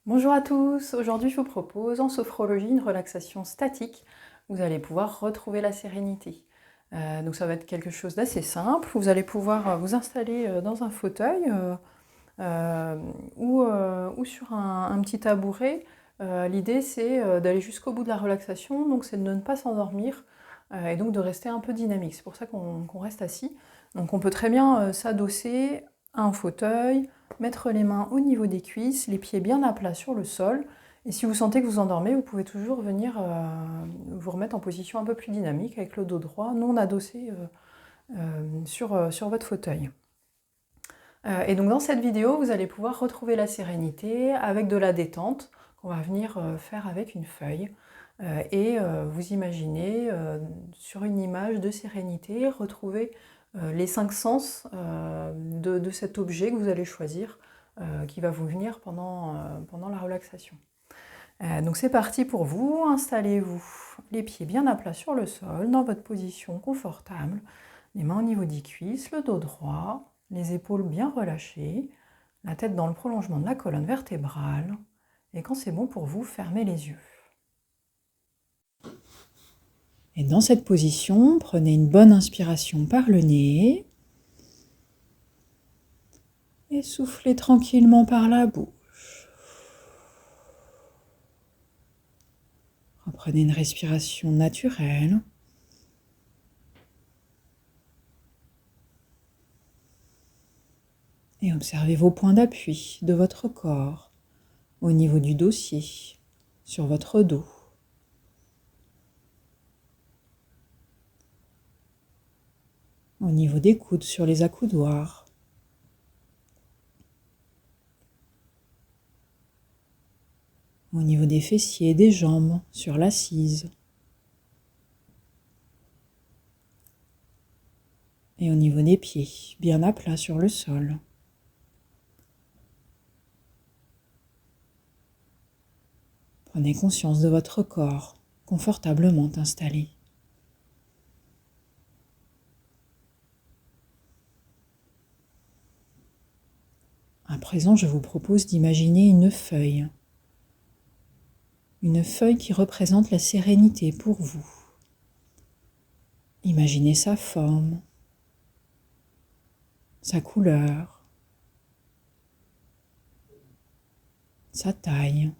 Bonjour à tous, aujourd'hui je vous propose en sophrologie une relaxation statique. Vous allez pouvoir retrouver la sérénité. Donc ça va être quelque chose d'assez simple. Vous allez pouvoir vous installer dans un fauteuil euh, ou sur un petit tabouret. L'idée c'est d'aller jusqu'au bout de la relaxation, donc c'est de ne pas s'endormir et donc de rester un peu dynamique. C'est pour ça qu'on reste assis. Donc on peut très bien s'adosser à un fauteuil, mettre les mains au niveau des cuisses, les pieds bien à plat sur le sol. Et si vous sentez que vous endormez, vous pouvez toujours venir vous remettre en position un peu plus dynamique avec le dos droit, non adossé sur votre fauteuil. Et donc dans cette vidéo, vous allez pouvoir retrouver la sérénité avec de la détente qu'on va venir faire avec une feuille. Et vous imaginez sur une image de sérénité retrouver les 5 sens de cet objet que vous allez choisir qui va vous venir pendant la relaxation. Donc c'est parti pour vous, installez-vous les pieds bien à plat sur le sol, dans votre position confortable, les mains au niveau des cuisses, le dos droit, les épaules bien relâchées, la tête dans le prolongement de la colonne vertébrale, et quand c'est bon pour vous, fermez les yeux. Et dans cette position, prenez une bonne inspiration par le nez et soufflez tranquillement par la bouche. Reprenez une respiration naturelle. Et observez vos points d'appui de votre corps au niveau du dossier, sur votre dos. Au niveau des coudes sur les accoudoirs. Au niveau des fessiers et des jambes sur l'assise. Et au niveau des pieds, bien à plat sur le sol. Prenez conscience de votre corps confortablement installé. À présent, je vous propose d'imaginer une feuille. Une feuille qui représente la sérénité pour vous. Imaginez sa forme, sa couleur, sa taille.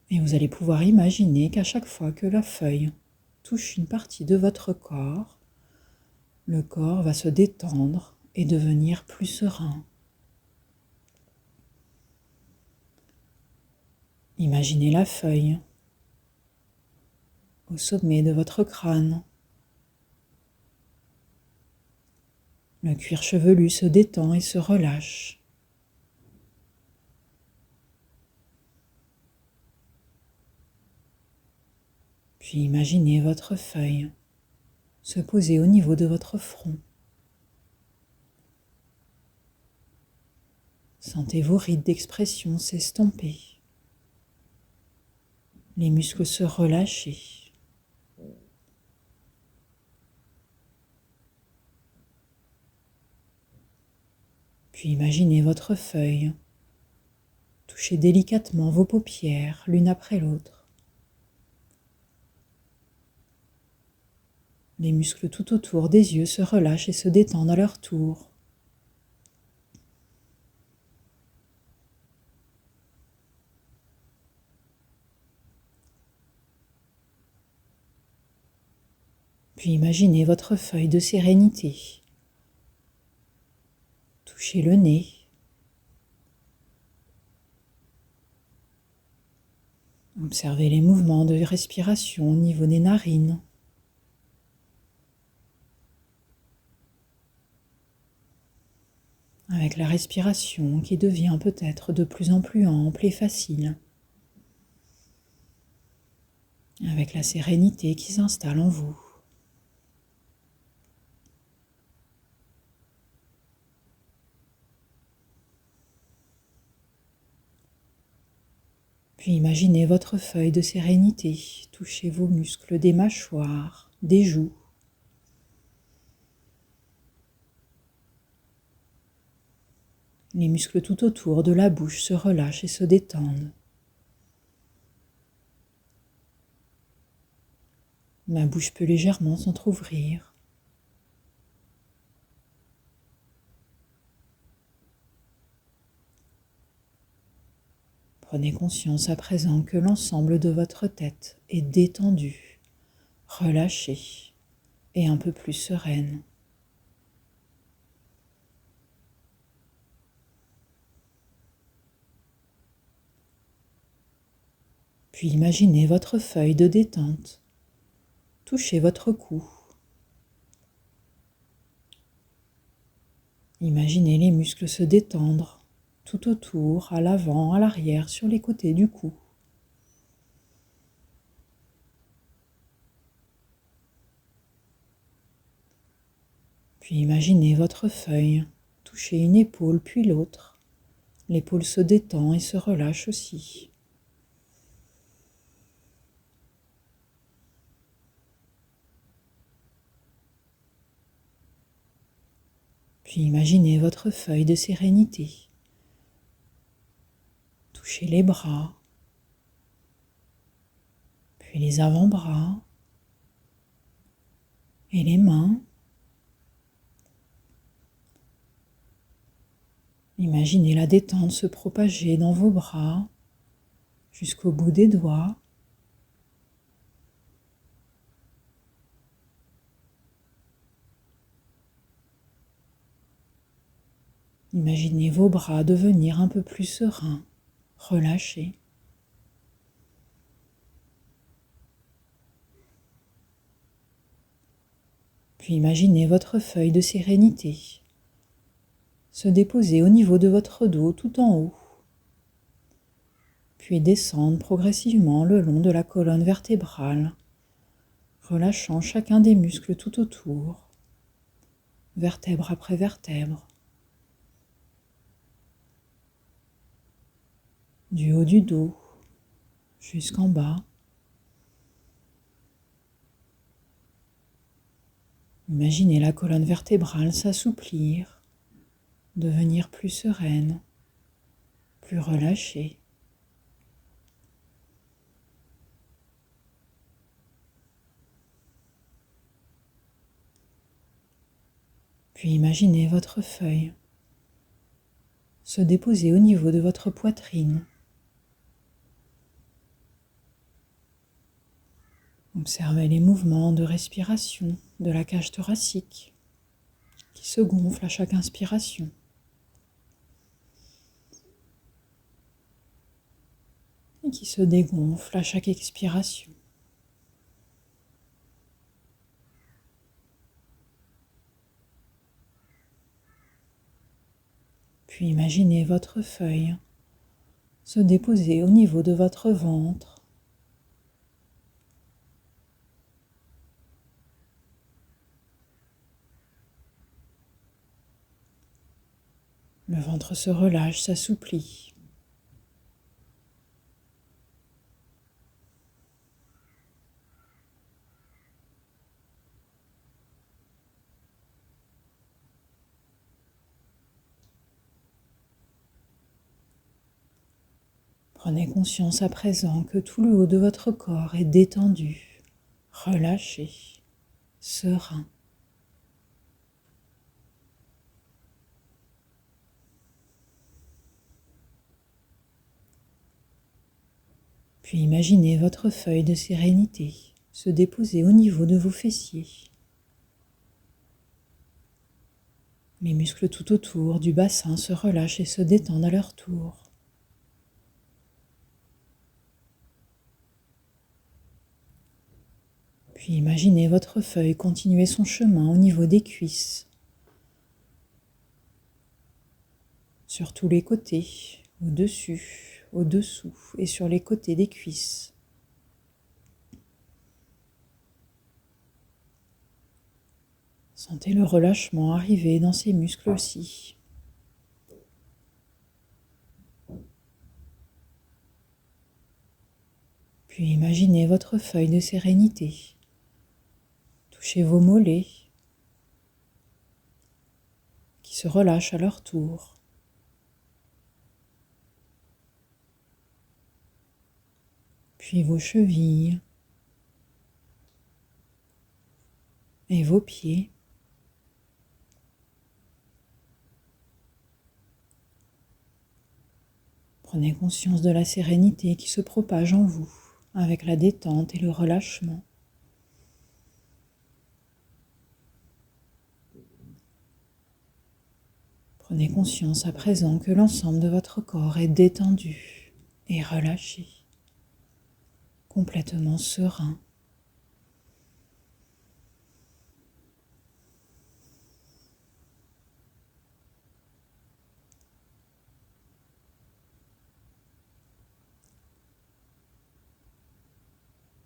Et vous allez pouvoir imaginer qu'à chaque fois que la feuille touche une partie de votre corps, le corps va se détendre et devenir plus serein. Imaginez la feuille au sommet de votre crâne. Le cuir chevelu se détend et se relâche. Puis imaginez votre feuille se poser au niveau de votre front. Sentez vos rides d'expression s'estomper, les muscles se relâcher. Puis imaginez votre feuille toucher délicatement vos paupières l'une après l'autre. Les muscles tout autour des yeux se relâchent et se détendent à leur tour. Puis imaginez votre feuille de sérénité. Touchez le nez. Observez les mouvements de respiration au niveau des narines. Avec la respiration qui devient peut-être de plus en plus ample et facile. Avec la sérénité qui s'installe en vous. Puis imaginez votre feuille de sérénité toucher vos muscles des mâchoires, des joues. Les muscles tout autour de la bouche se relâchent et se détendent. La bouche peut légèrement s'entr'ouvrir. Prenez conscience à présent que l'ensemble de votre tête est détendu, relâchée et un peu plus sereine. Puis imaginez votre feuille de détente. Touchez votre cou. Imaginez les muscles se détendre tout autour, à l'avant, à l'arrière, sur les côtés du cou. Puis imaginez votre feuille toucher une épaule puis l'autre. L'épaule se détend et se relâche aussi. Puis imaginez votre feuille de sérénité. Touchez les bras, puis les avant-bras et les mains. Imaginez la détente se propager dans vos bras jusqu'au bout des doigts. Imaginez vos bras devenir un peu plus sereins, relâchés. Puis imaginez votre feuille de sérénité se déposer au niveau de votre dos tout en haut, puis descendre progressivement le long de la colonne vertébrale, relâchant chacun des muscles tout autour, vertèbre après vertèbre. Du haut du dos jusqu'en bas. Imaginez la colonne vertébrale s'assouplir, devenir plus sereine, plus relâchée. Puis imaginez votre feuille se déposer au niveau de votre poitrine. Observez les mouvements de respiration de la cage thoracique qui se gonfle à chaque inspiration. Et qui se dégonfle à chaque expiration. Puis imaginez votre feuille se déposer au niveau de votre ventre. Le ventre se relâche, s'assouplit. Prenez conscience à présent que tout le haut de votre corps est détendu, relâché, serein. Puis imaginez votre feuille de sérénité se déposer au niveau de vos fessiers. Les muscles tout autour du bassin se relâchent et se détendent à leur tour. Puis imaginez votre feuille continuer son chemin au niveau des cuisses, sur tous les côtés, au-dessus, au-dessous et sur les côtés des cuisses. Sentez le relâchement arriver dans ces muscles aussi. Puis imaginez votre feuille de sérénité. Touchez vos mollets qui se relâchent à leur tour. puis vos chevilles et vos pieds. Prenez conscience de la sérénité qui se propage en vous avec la détente et le relâchement. Prenez conscience à présent que l'ensemble de votre corps est détendu et relâché, complètement serein.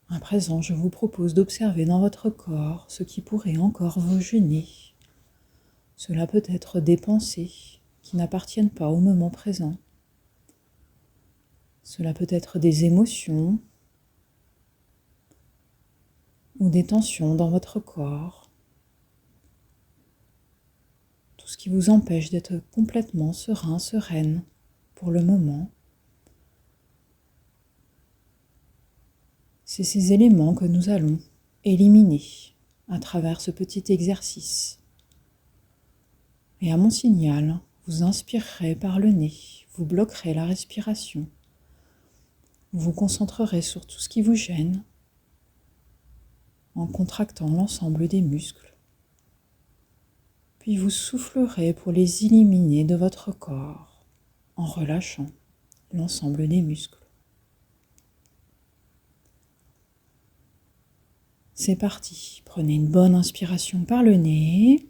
À présent, je vous propose d'observer dans votre corps ce qui pourrait encore vous gêner. Cela peut être des pensées qui n'appartiennent pas au moment présent. Cela peut être des émotions ou des tensions dans votre corps. Tout ce qui vous empêche d'être complètement serein, sereine pour le moment. C'est ces éléments que nous allons éliminer à travers ce petit exercice. Et à mon signal, vous inspirerez par le nez, vous bloquerez la respiration, vous vous concentrerez sur tout ce qui vous gêne en contractant l'ensemble des muscles. Puis vous soufflerez pour les éliminer de votre corps en relâchant l'ensemble des muscles. C'est parti, prenez une bonne inspiration par le nez,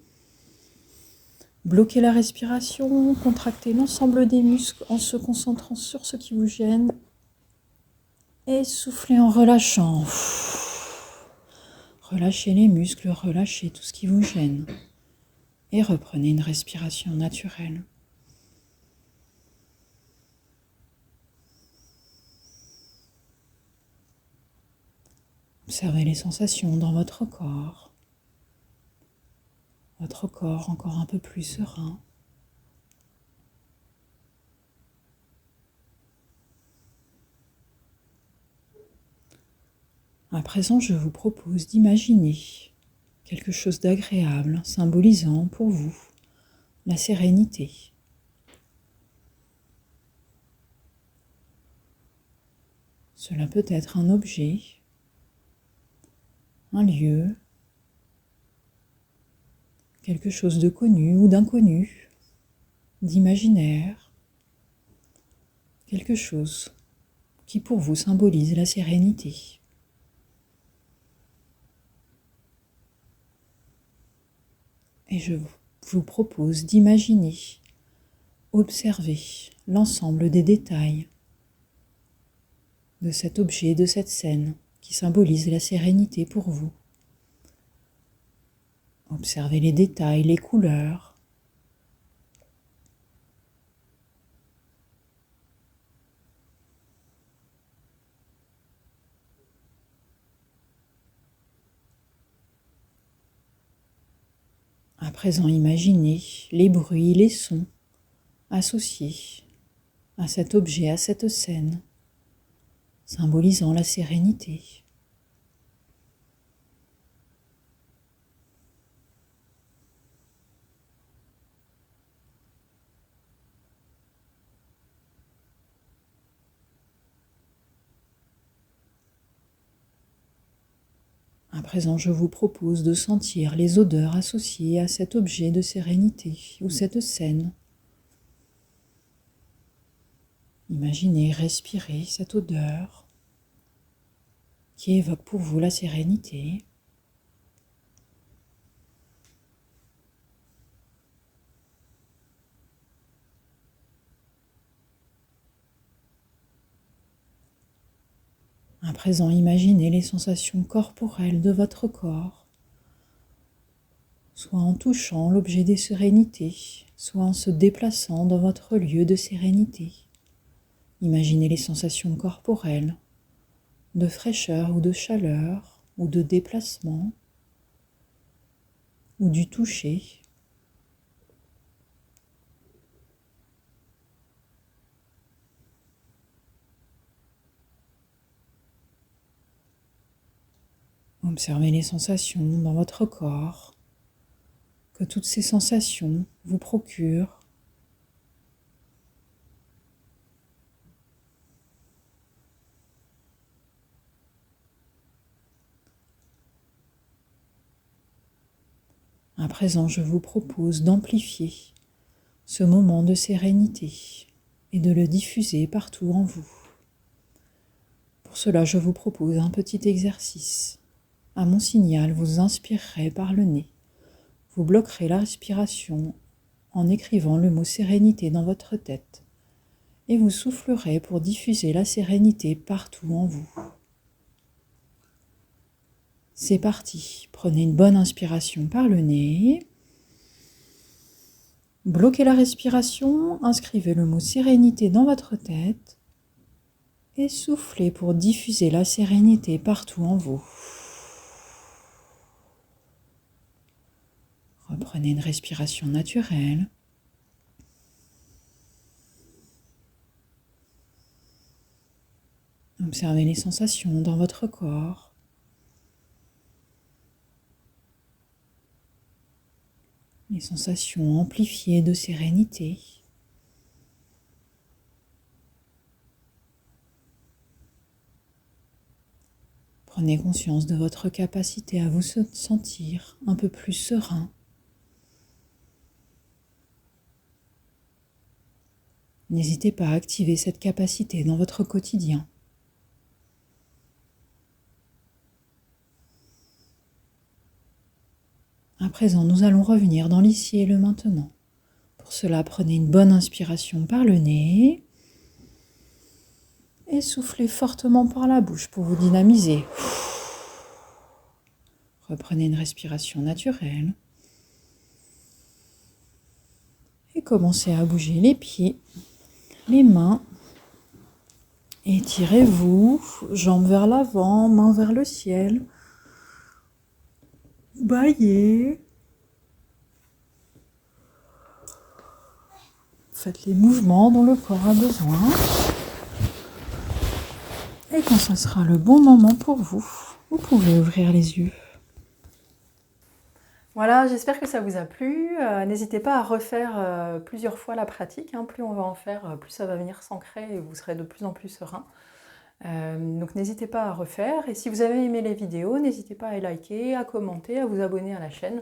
bloquez la respiration, contractez l'ensemble des muscles en se concentrant sur ce qui vous gêne et soufflez en relâchant. Relâchez les muscles, relâchez tout ce qui vous gêne et reprenez une respiration naturelle. Observez les sensations dans votre corps encore un peu plus serein. À présent, je vous propose d'imaginer quelque chose d'agréable, symbolisant pour vous la sérénité. Cela peut être un objet, un lieu, quelque chose de connu ou d'inconnu, d'imaginaire, quelque chose qui pour vous symbolise la sérénité. Et je vous propose d'imaginer, observer l'ensemble des détails de cet objet, de cette scène qui symbolise la sérénité pour vous. Observez les détails, les couleurs. À présent, imaginez les bruits, les sons associés à cet objet, à cette scène, symbolisant la sérénité. À présent, je vous propose de sentir les odeurs associées à cet objet de sérénité ou cette scène. Imaginez, respirez cette odeur qui évoque pour vous la sérénité. À présent, imaginez les sensations corporelles de votre corps, soit en touchant l'objet des sérénités, soit en se déplaçant dans votre lieu de sérénité. Imaginez les sensations corporelles de fraîcheur ou de chaleur, ou de déplacement, ou du toucher. Observez les sensations dans votre corps, que toutes ces sensations vous procurent. À présent, je vous propose d'amplifier ce moment de sérénité et de le diffuser partout en vous. Pour cela, je vous propose un petit exercice. À mon signal, vous inspirerez par le nez. Vous bloquerez la respiration en écrivant le mot sérénité dans votre tête et vous soufflerez pour diffuser la sérénité partout en vous. C'est parti, prenez une bonne inspiration par le nez. Bloquez la respiration, inscrivez le mot sérénité dans votre tête et soufflez pour diffuser la sérénité partout en vous. Reprenez une respiration naturelle. Observez les sensations dans votre corps. Les sensations amplifiées de sérénité. Prenez conscience de votre capacité à vous sentir un peu plus serein. N'hésitez pas à activer cette capacité dans votre quotidien. À présent, nous allons revenir dans l'ici et le maintenant. Pour cela, prenez une bonne inspiration par le nez et soufflez fortement par la bouche pour vous dynamiser. Reprenez une respiration naturelle et commencez à bouger les pieds, les mains. Étirez-vous, jambes vers l'avant, mains vers le ciel. Baillez. Faites les mouvements dont le corps a besoin. Et quand ce sera le bon moment pour vous, vous pouvez ouvrir les yeux. Voilà, j'espère que ça vous a plu. N'hésitez pas à refaire plusieurs fois la pratique. Plus on va en faire, plus ça va venir s'ancrer et vous serez de plus en plus serein. Donc n'hésitez pas à refaire. Et si vous avez aimé les vidéos, n'hésitez pas à liker, à commenter, à vous abonner à la chaîne.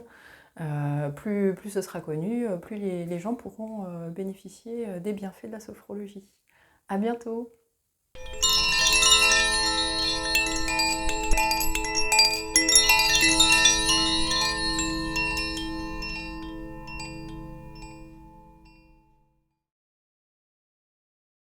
Plus ce sera connu, plus les gens pourront bénéficier des bienfaits de la sophrologie. À bientôt!